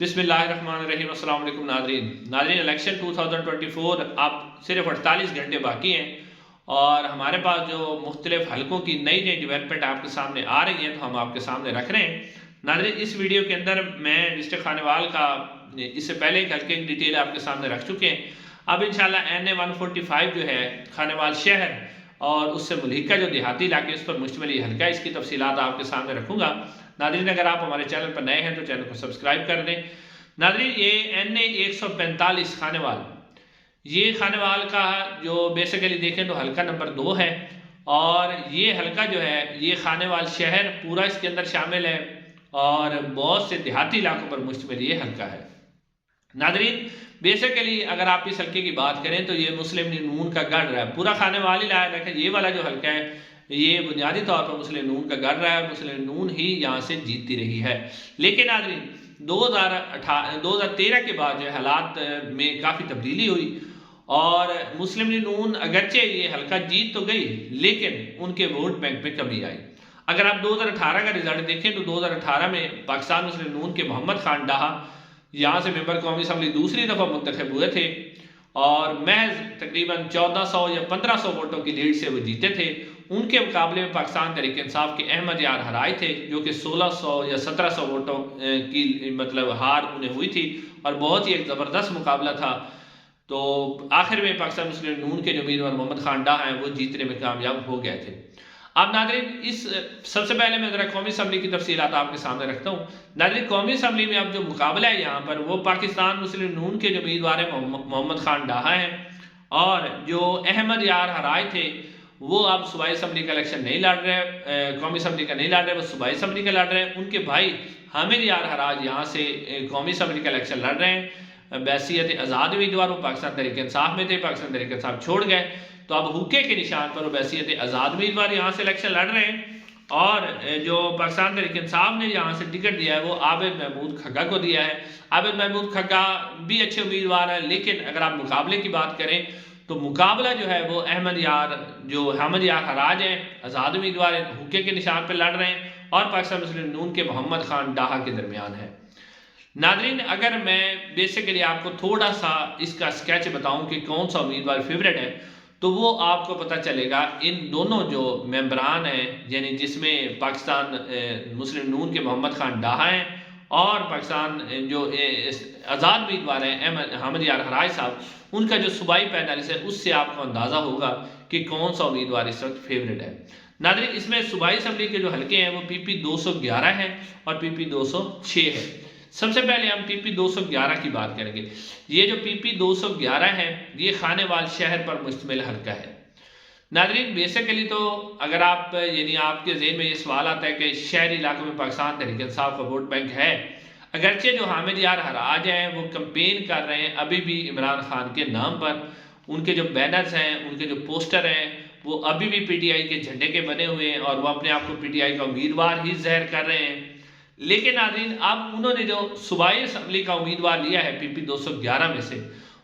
बिस्मिल्लाहिर्रहमानिर्रहीम। अस्सलाम वालेकुम नाज़रीन इलेक्शन 2024 अब सिर्फ 48 घंटे बाकी हैं और हमारे पास जो मुख्तलिफ हलकों की नई नई डेवलपमेंट आपके सामने आ रही हैं तो हम आपके सामने रख रहे हैं। नाज़रीन इस वीडियो के अंदर मैं डिस्ट्रिक्ट खानेवाल का इससे पहले एक हल्के की डिटेल आपके सामने रख चुके हैं। अब इंशाल्लाह NA 145 जो है खानेवाल शहर और उससे मुल्हिका जो देहाती इलाके उस पर मुश्तमिल ये हल्का, इसकी तफसीलात आपके सामने रखूँगा। नाज़रीन अगर आप हमारे चैनल पर नए हैं तो चैनल को सब्सक्राइब कर दें। नाज़रीन ये NA 145 खानेवाल, ये खानेवाल का जो बेसिकली देखें तो हल्का नंबर 2 है और ये हल्का जो है ये खानेवाल शहर पूरा इसके अंदर शामिल है और बहुत से देहाती इलाकों पर मुश्तमिल ये हल्का है। नाज़रीन बेसिकली अगर आप इस हल्के की बात करें तो ये मुस्लिम लीग नून का गढ़ रहा है, पूरा खानेवाल ही लाया रखा है। ये वाला जो हल्का है ये बुनियादी तौर पर मुस्लिम नून का गढ़ रहा है, मुस्लिम नून ही यहाँ से जीतती रही है। लेकिन नाज़रीन 2013 के बाद जो हालात में काफ़ी तब्दीली हुई और मुस्लिम लीग नून अगरचे ये हल्का जीत तो गई लेकिन उनके वोट बैंक में कमी आई। अगर आप 2018 का रिजल्ट देखें तो 2018 में पाकिस्तान मुस्लिम नून के मोहम्मद खान डाहा यहाँ से मेंबर कौमी असम्बली दूसरी दफ़ा मुंतखब हुए थे और महज तकरीबन 1400 या 1500 वोटों की लीड से वो जीते थे। उनके मुकाबले में पाकिस्तान तहरीक इंसाफ के अहमद यार हराई थे जो कि 1600 या 1700 वोटों की मतलब हार उन्हें हुई थी और बहुत ही एक ज़बरदस्त मुकाबला था। तो आखिर में पाकिस्तान मुस्लिम नून के जो उम्मीदवार मोहम्मद खान डाहा हैं वो जीतने में कामयाब हो गए थे। अब नाज़रीन इस सबसे पहले मैं ज़रा कौमी असम्बली की तफसीलात आपके सामने रखता हूँ। नाज़रीन कौमी असम्बली में अब जो मुकाबला है यहाँ पर वो पाकिस्तान मुस्लिम नून के जो उम्मीदवार हैं मोहम्मद खान डाहा हैं और जो अहमद यार हराए थे वो अब सूबाई असम्बली का इलेक्शन नहीं लड़ रहे, कौमी असम्बली का नहीं लड़ रहे, वो सूबाई असम्बली का लड़ रहे हैं। उनके भाई हामिद यार हराज यहाँ से कौमी असम्बली का इलेक्शन लड़ रहे हैं। बैसियत आज़ाद उम्मीदवार वो पाकिस्तान तहरीक इंसाफ में थे, पाकिस्तान तहरीक इंसाफ छोड़ गए तो अब हुक्के के निशान पर वो बैसियत आज़ाद उम्मीदवार यहाँ से इलेक्शन लड़ रहे हैं और जो पाकिस्तान तहरीक इंसाफ ने यहाँ से टिकट दिया है वो आबिद महमूद खग्गा को दिया है। आबिद महमूद खग्गा भी अच्छे उम्मीदवार हैं लेकिन अगर आप मुकाबले की बात करें तो मुकाबला जो है वो अहमद यार जो हामिद यार हराज हैं आज़ाद उम्मीदवार हैं, हुक्के के निशान पर लड़ रहे हैं और पाकिस्तान मुस्लिम नून के मोहम्मद खान डाहा के दरमियान है। नाज़रीन अगर मैं बेसिकली आपको थोड़ा सा इसका स्केच बताऊं कि कौन सा उम्मीदवार फेवरेट है तो वो आपको पता चलेगा। इन दोनों जो मेंबरान हैं यानी जिसमें पाकिस्तान मुस्लिम नून के मोहम्मद खान डाहा हैं और पाकिस्तान जो आज़ाद उम्मीदवार हैं हामिद यार हराज साहब, उनका जो सूबाई पैनल है उससे आपको अंदाज़ा होगा कि कौन सा उम्मीदवार इस वक्त फेवरेट है। नाज़रीन इसमें सूबाई असम्बली के जो हल्के हैं वो PP 211 है और PP 206 है। सबसे पहले हम PP 211 की बात करेंगे। ये जो PP 211 है ये खानेवाल शहर पर मुश्तमिल हल्का है। नाज़रीन बेसिकली तो अगर आप यानी आपके ज़हन में ये सवाल आता है कि शहरी इलाकों में पाकिस्तान तहरीक इंसाफ का वोट बैंक है, अगरचे जो हामिद यार हराज हैं वो कंपेन कर रहे हैं अभी भी इमरान खान के नाम पर, उनके जो बैनर्स हैं उनके जो पोस्टर हैं वो अभी भी PTI के झंडे के बने हुए हैं और वो अपने आप को PTI का उम्मीदवार ही ज़ाहिर कर रहे हैं। लेकिन नाज़रीन अब उन्होंने जो सूबाई असम्बली का उम्मीदवार लिया है PP 211 में से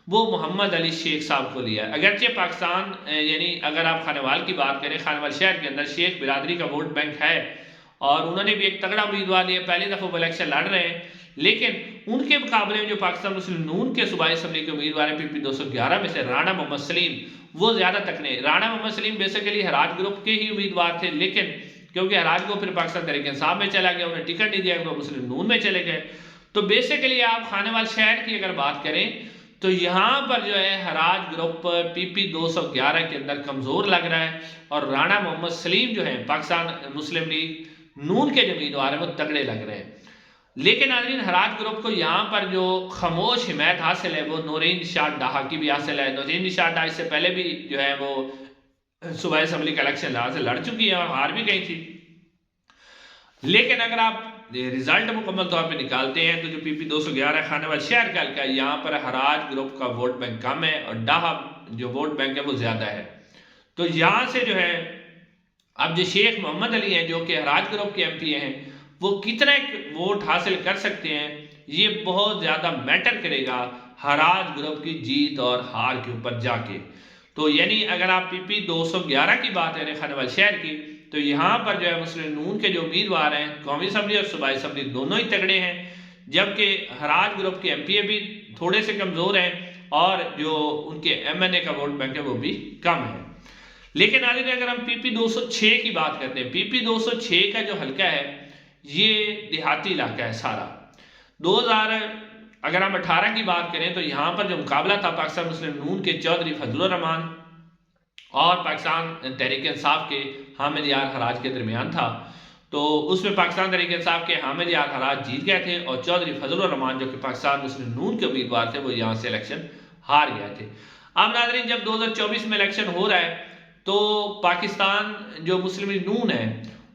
वो मोहम्मद अली शेख साहब को लिया है। अगरचे पाकिस्तान यानी अगर आप खानेवाल की बात करें, खानेवाल शहर के अंदर शेख बिरादरी का वोट बैंक है और उन्होंने भी एक तगड़ा उम्मीदवार लिया, पहली दफ़ा वो इलेक्शन लड़ रहे हैं लेकिन उनके मुकाबले में जो पाकिस्तान मुस्लिम नून के सूबाई असम्बली के उम्मीदवार हैं PP 211 में से राणा मोहम्मद सलीम, वो ज़्यादा तकने। राणा मोहम्मद सलीम बेसिकली हराज ग्रुप के ही उम्मीदवार थे लेकिन क्योंकि हराज को फिर पाकिस्तान तहरीक इंसाफ में चला गया, उन्हें टिकट नहीं दिया, वो मुस्लिम नून में चले गए। तो बेसिकली आप खानेवाल शहर की अगर बात करें तो यहाँ पर जो है हराज ग्रुप PP 211 के अंदर कमज़ोर लग रहा है और राणा मोहम्मद सलीम जो है पाकिस्तान मुस्लिम लीग नून के जो उम्मीदवार हैं वो तगड़े लग रहे हैं। लेकिन नाज़रीन हराज ग्रुप को यहाँ पर जो खामोश हिमायत हासिल है वो नूरीन निशात डाहा की भी हासिल है। नूरीन निशात डाहा इससे पहले भी जो है वो सूबाई असम्बली का इलेक्शन यहाँ से लड़ चुकी है और हार भी गई थी। लेकिन अगर आप रिजल्ट मुकम्मल तौर पे निकालते हैं तो जो PP 211 खानेवाल शहर का हल्का है यहाँ पर हराज ग्रुप का वोट बैंक कम है और डाहा जो वोट बैंक है वो ज़्यादा है। तो यहाँ से जो है अब जो शेख मोहम्मद अली हैं जो कि हराज ग्रुप के MP हैं वो कितने वोट हासिल कर सकते हैं ये बहुत ज़्यादा मैटर करेगा हराज ग्रुप की जीत और हार के ऊपर जाके। तो यानी अगर आप PP 211 की बात करें खानेवाल शहर की तो यहाँ पर जो है मुस्लिम नून के जो उम्मीदवार हैं कौमी असम्बली और सूबाई असम्बली दोनों ही तगड़े हैं। जबकि हराज ग्रुप के एमपीए भी थोड़े से कमज़ोर हैं और जो उनके एमएनए का वोट बैंक है वो भी कम है। लेकिन नाज़रीन अगर हम पीपी 206 की बात करते हैं, पीपी 206 का जो हल्का है ये देहाती इलाका है सारा। 2000 अगर हम 18 की बात करें तो यहाँ पर जो मुकाबला था पाकिस्तान मुस्लिम नून के चौधरी फजलुर रहमान और पाकिस्तान तहरीक इंसाफ के हामिद यार हराज के दरमियान था। तो उसमें पाकिस्तान तहरीक इंसाफ के हामिद यार हराज जीत गए थे और चौधरी फजलुर रहमान जो कि पाकिस्तान मुस्लिम नून के उम्मीदवार थे वो यहाँ से इलेक्शन हार गए थे। अब नाज़रीन जब 2024 में इलेक्शन हो रहा है तो पाकिस्तान जो मुस्लिम नून है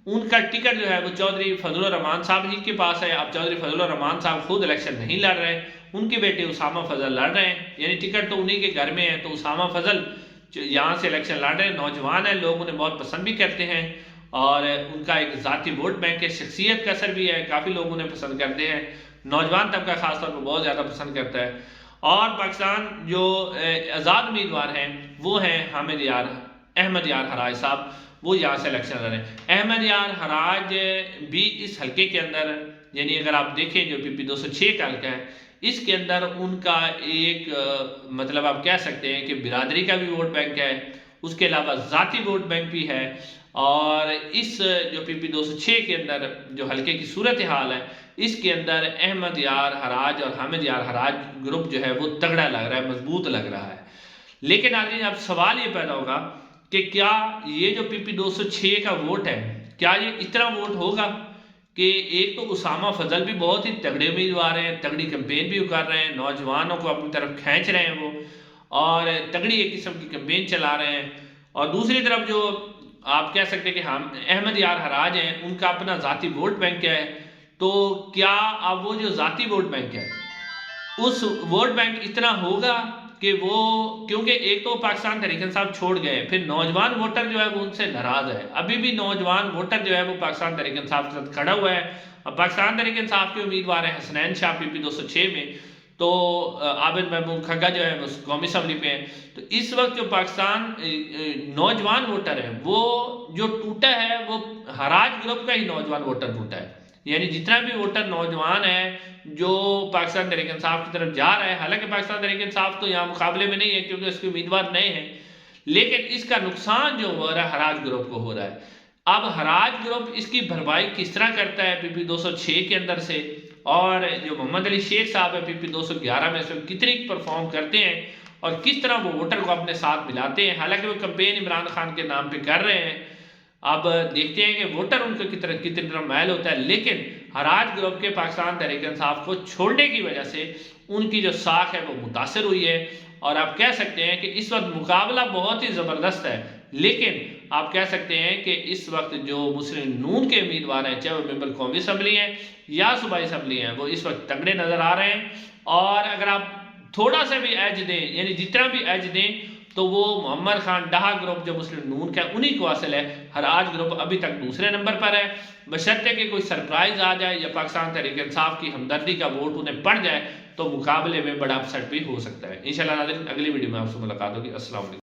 उनका टिकट जो है वो चौधरी फजलुर रहमान साहब ही के पास है। अब चौधरी फजलुर रहमान साहब खुद इलेक्शन नहीं लड़ रहे, उनके बेटे उसामा फजल लड़ रहे हैं, यानी टिकट तो उन्हीं के घर में है। तो उसामा फजल यहाँ से इलेक्शन लड़ रहे हैं, नौजवान है, लोग उन्हें बहुत पसंद भी करते हैं और उनका एक ज़ाती वोट बैंक है, शख्सियत का असर भी है, काफ़ी लोग उन्हें पसंद करते हैं, नौजवान तबका खासतौर पर बहुत ज़्यादा पसंद करता है। और पाकिस्तान जो आज़ाद उम्मीदवार हैं वो हैं अहमद यार हराज साहब, वो यहाँ से इलेक्शन लड़ रहे हैं। अहमद यार हराज भी इस हल्के के अंदर, यानी अगर आप देखें जो पीपी 206 का हल्का है इसके अंदर उनका एक मतलब आप कह सकते हैं कि बिरादरी का भी वोट बैंक है, उसके अलावा ज़ाती वोट बैंक भी है। और इस जो पीपी 206 के अंदर जो हल्के की सूरत हाल है इसके अंदर अहमद यार हराज और हामिद यार हराज ग्रुप जो है वो तगड़ा लग रहा है, मजबूत लग रहा है। लेकिन आगे अब सवाल ये पैदा होगा कि क्या ये जो पीपी 206 का वोट है क्या ये इतना वोट होगा कि एक तो उसामा फजल भी बहुत ही तगड़े उम्मीदवार हैं, तगड़ी कैंपेन भी कर रहे हैं, नौजवानों को अपनी तरफ खींच रहे हैं वो, और तगड़ी एक किस्म की कैंपेन चला रहे हैं। और दूसरी तरफ जो आप कह सकते हैं कि हम अहमद यार हराज हैं उनका अपना ज़ाती वोट बैंक है। तो क्या अब वो जो ज़ाती वोट बैंक है उस वोट बैंक इतना होगा कि वो, क्योंकि एक तो पाकिस्तान तहरीक इंसाफ छोड़ गए, फिर नौजवान वोटर जो है वो उनसे नाराज है, अभी भी नौजवान वोटर जो है वो पाकिस्तान तहरीक इंसाफ के साथ खड़ा हुआ है। अब पाकिस्तान तहरीक इंसाफ के उम्मीदवार है हसनैन शाह पीपी 206 में, तो आबिद महबूब खग्गा जो है वो कौमी असम्बली पे है। तो इस वक्त जो पाकिस्तान नौजवान वोटर है वो जो टूटा है वो हराज ग्रुप का ही नौजवान वोटर टूटा है, यानी जितना भी वोटर नौजवान है जो पाकिस्तान तहरीक इंसाफ की तरफ जा रहा है। हालांकि पाकिस्तान तहरीक इंसाफ तो यहाँ मुकाबले में नहीं है क्योंकि उसके उम्मीदवार नए हैं, लेकिन इसका नुकसान जो हो रहा है हराज ग्रुप को हो रहा है। अब हराज ग्रुप इसकी भरपाई किस तरह करता है पीपी 206 के अंदर से, और जो मोहम्मद अली शेख साहब है पीपी 211 में से कितनी परफॉर्म करते हैं और किस तरह वो वोटर को अपने साथ मिलाते हैं। हालांकि वो कैंपेन इमरान खान के नाम पे कर रहे हैं, अब देखते हैं कि वोटर उनका कितनी तरह मैल होता है। लेकिन हराज ग्रुप के पाकिस्तान तहरीक इंसाफ को छोड़ने की वजह से उनकी जो साख है वो मुतासर हुई है, और आप कह सकते हैं कि इस वक्त मुकाबला बहुत ही ज़बरदस्त है। लेकिन आप कह सकते हैं कि इस वक्त जो मुस्लिम नून के उम्मीदवार हैं, चाहे वो मेंबर कौमी असम्बली हैं या सूबाई असम्बली हैं, वो इस वक्त तगड़े नज़र आ रहे हैं। और अगर आप थोड़ा सा भी एज दें, यानी जितना भी एज दें, तो वो मोहम्मद खान डाहा ग्रुप जो मुस्लिम नून का उन्हीं को हासिल है। हराज ग्रुप अभी तक दूसरे नंबर पर है, बशर्ते कि कोई सरप्राइज आ जाए या पाकिस्तान तहरीक इंसाफ की हमदर्दी का वोट उन्हें पड़ जाए तो मुकाबले में बड़ा अपसेट भी हो सकता है। इंशाल्लाह नाज़रीन अगली वीडियो में आपसे मुलाकात होगी। अस्सलाम वालेकुम।